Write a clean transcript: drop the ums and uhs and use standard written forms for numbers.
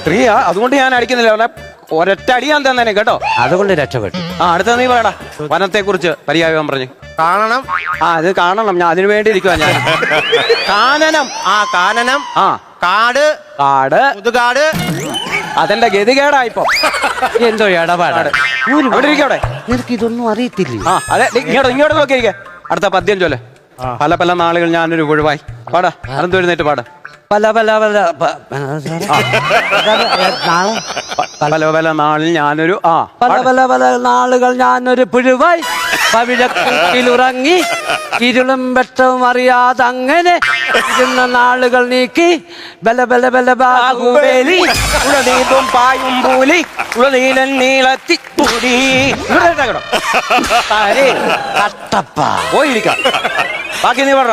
സ്ത്രീയാ, അതുകൊണ്ട് ഞാൻ അടിക്കുന്നില്ല. അവനെ ഒരൊറ്റ അടി ഞാൻ തന്നെ കേട്ടോ. അതുകൊണ്ട് രക്ഷപ്പെട്ടു. അടുത്ത നീ പറയടാ, വനത്തെ കുറിച്ച് പര്യായം പറഞ്ഞു. കാണണം. അത് കാണണം, ഞാൻ അതിനു വേണ്ടി ഇരിക്കുവാ ഞാൻ. കാനനം. കാനനം. കാട്. കാട്. പുതുകാട്. അതെന്റെ ഗതികേടാ ഇപ്പൊ. എന്തോ ഇടപാടാണ്. അവിടെ ഇരിക്കവിടെ. നിനക്ക് ഇതൊന്നും അറിയത്തില്ലേ? അതെ, ഇങ്ങോട്ട് നോക്കിയിരിക്കെ. അടുത്ത പദ്യം ചൊല്ലെ. പല പല നാളുകൾ ഞാനൊരു ഒഴിവായി. പാടാ, അനന്ത് എഴുന്നേറ്റ് പാടാ. പല പല പല പല പല നാളിൽ ഞാനൊരു പല പല പല നാളുകൾ ഞാനൊരു പുഴുവായി പവിഴക്കുട്ടിലുറങ്ങി ഇരുളും വെട്ടവും അറിയാതെ അങ്ങനെ ഇരുന്ന നാളുകൾ നീക്കി ബല ബല ബല ബാഹുബലി ഉളനീതും പായും പൂലി ഉളനീലൻ നീളത്തി കട്ടപ്പ പോയിരിക്കാം. ബാക്കി നീ പറ.